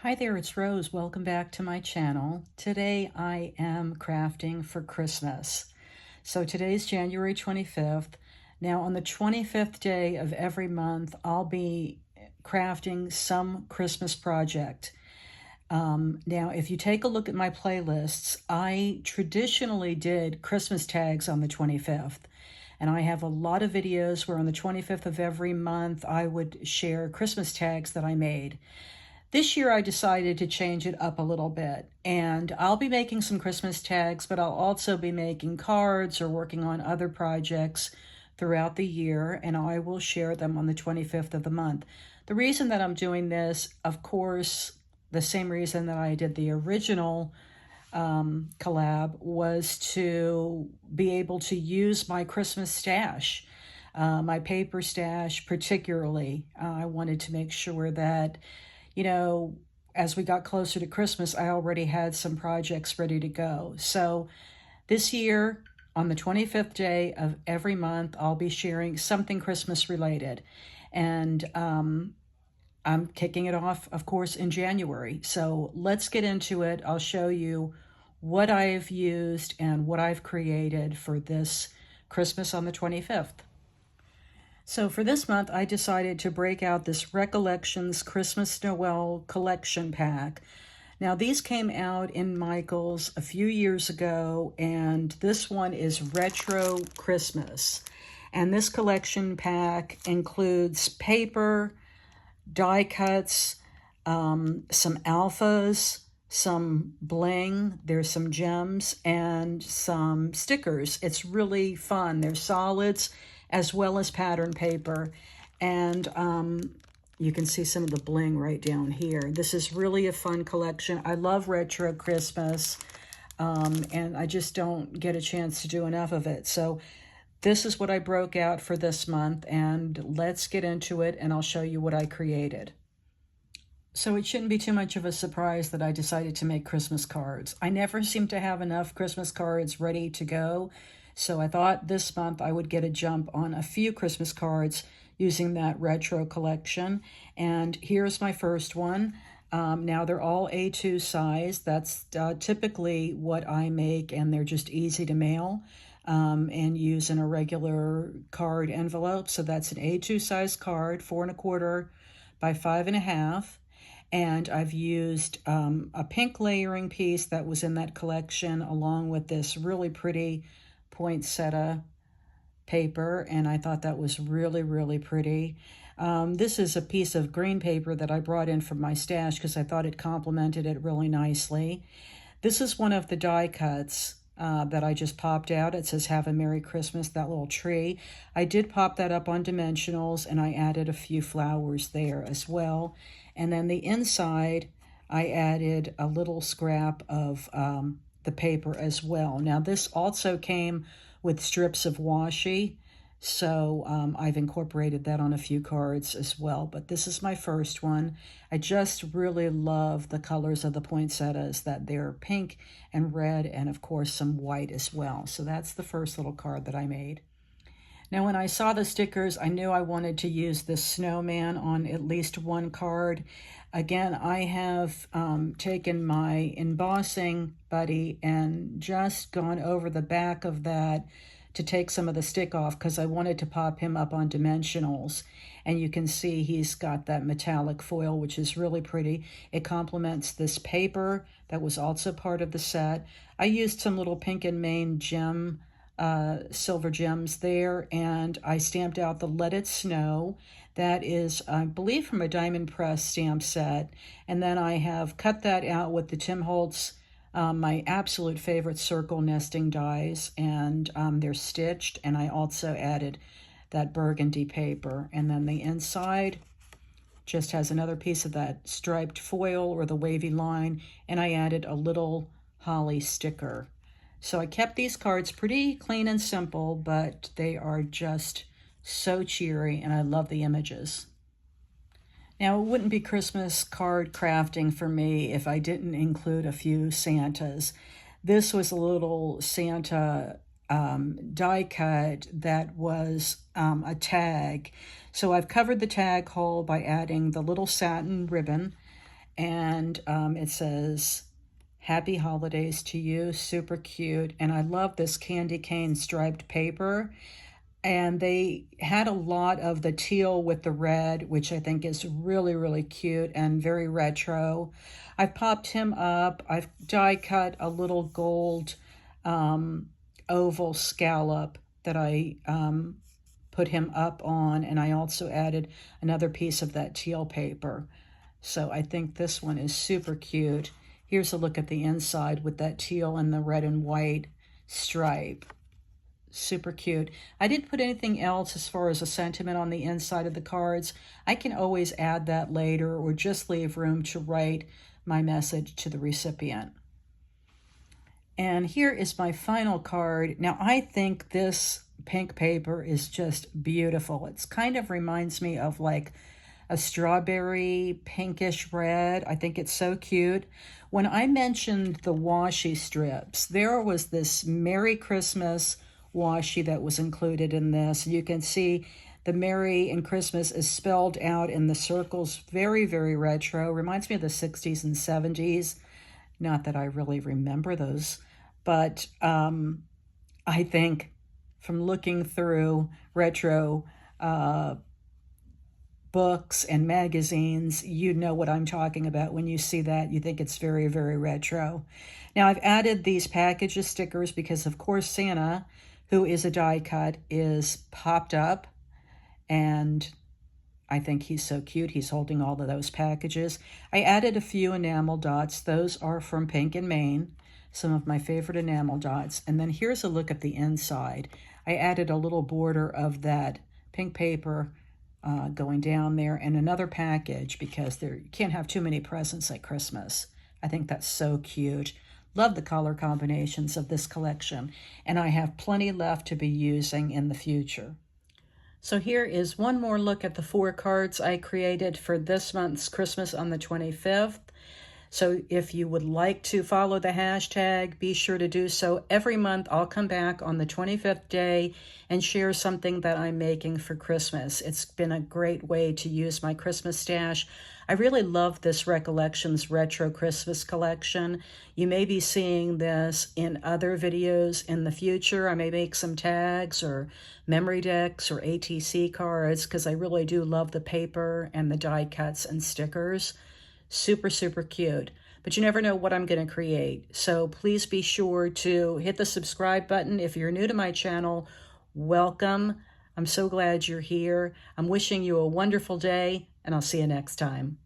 Hi there, it's Rose. Welcome back to my channel. Today I am crafting for Christmas. So today's January 25th. Now on the 25th day of every month, I'll be crafting some Christmas project. Now, if you take a look at my playlists, I traditionally did Christmas tags on the 25th. And I have a lot of videos where on the 25th of every month, I would share Christmas tags that I made. This year I decided to change it up a little bit, and I'll be making some Christmas tags, but I'll also be making cards or working on other projects throughout the year, and I will share them on the 25th of the month. The reason that I'm doing this, of course, the same reason that I did the original collab, was to be able to use my Christmas stash. My paper stash particularly. I wanted to make sure that as we got closer to Christmas, I already had some projects ready to go. So this year, on the 25th day of every month, I'll be sharing something Christmas related. And I'm kicking it off, of course, in January. So let's get into it. I'll show you what I've used and what I've created for this Christmas on the 25th. So for this month, I decided to break out this Recollections Christmas Noel Collection pack. Now, these came out in Michael's a few years ago, and this one is Retro Christmas. And this collection pack includes paper, die cuts, some alphas, some bling, there's some gems, and some stickers. It's really fun. There's solids as well as pattern paper. And you can see some of the bling right down here. This is really a fun collection. I love retro Christmas, and I just don't get a chance to do enough of it. So this is what I broke out for this month, and let's get into it, and I'll show you what I created. So it shouldn't be too much of a surprise that I decided to make Christmas cards. I never seem to have enough Christmas cards ready to go, so I thought this month I would get a jump on a few Christmas cards using that retro collection. And here's my first one. Now they're all A2 size. That's typically what I make, and they're just easy to mail and use in a regular card envelope. So that's an A2 size card, 4¼ by 5½. And I've used a pink layering piece that was in that collection along with this really pretty poinsettia paper, and I thought that was really, really pretty. This is a piece of green paper that I brought in from my stash because I thought it complemented it really nicely. This is one of the die cuts that I just popped out. It says "Have a Merry Christmas," that little tree. I did pop that up on dimensionals, and I added a few flowers there as well. And then the inside, I added a little scrap of the paper as well. Now this also came with strips of washi, so I've incorporated that on a few cards as well. But this is my first one. I just really love the colors of the poinsettias, that they're pink and red, and of course some white as well. So that's the first little card that I made. Now, when I saw the stickers, I knew I wanted to use this snowman on at least one card. Again, I have taken my embossing buddy and just gone over the back of that to take some of the stick off because I wanted to pop him up on dimensionals. And you can see he's got that metallic foil, which is really pretty. It complements this paper that was also part of the set. I used some little Pink and Maine gem silver gems there, and I stamped out the Let It Snow. That is, I believe, from a Diamond Press stamp set. And then I have cut that out with the Tim Holtz, my absolute favorite circle nesting dies, and they're stitched, and I also added that burgundy paper. And then the inside just has another piece of that striped foil or the wavy line, and I added a little holly sticker. So I kept these cards pretty clean and simple, but they are just so cheery, and I love the images. Now, it wouldn't be Christmas card crafting for me if I didn't include a few Santas. This was a little Santa die cut that was a tag. So I've covered the tag hole by adding the little satin ribbon, and it says, "Happy holidays to you." Super cute. And I love this candy cane striped paper. And they had a lot of the teal with the red, which I think is really, really cute and very retro. I've popped him up. I've die cut a little gold oval scallop that I put him up on, and I also added another piece of that teal paper. So I think this one is super cute. Here's a look at the inside with that teal and the red and white stripe. Super cute. I didn't put anything else as far as a sentiment on the inside of the cards. I can always add that later or just leave room to write my message to the recipient. And here is my final card. Now, I think this pink paper is just beautiful. It's kind of reminds me of like a strawberry pinkish red. I think it's so cute. When I mentioned the washi strips, there was this Merry Christmas washi that was included in this. You can see the Merry and Christmas is spelled out in the circles. Very, very retro. Reminds me of the 60s and 70s. Not that I really remember those, but I think from looking through retro books and magazines, you know what I'm talking about. When you see that, you think it's very, very retro. Now, I've added these package of stickers because, of course, Santa, who is a die cut, is popped up, and I think he's so cute. He's holding all of those packages. I added a few enamel dots. Those are from Pink and Maine, some of my favorite enamel dots. And then here's a look at the inside. I added a little border of that pink paper going down there, and another package because you can't have too many presents at Christmas. I think that's so cute. Love the color combinations of this collection, and I have plenty left to be using in the future. So here is one more look at the 4 cards I created for this month's Christmas on the 25th. So if you would like to follow the hashtag, be sure to do so. Every month I'll come back on the 25th day and share something that I'm making for Christmas. It's been a great way to use my Christmas stash. I really love this Recollections Retro Christmas Collection. You may be seeing this in other videos in the future. I may make some tags or memory decks or ATC cards because I really do love the paper and the die cuts and stickers. Super, super cute. But you never know what I'm going to create. So please be sure to hit the subscribe button. If you're new to my channel, welcome. I'm so glad you're here. I'm wishing you a wonderful day, and I'll see you next time.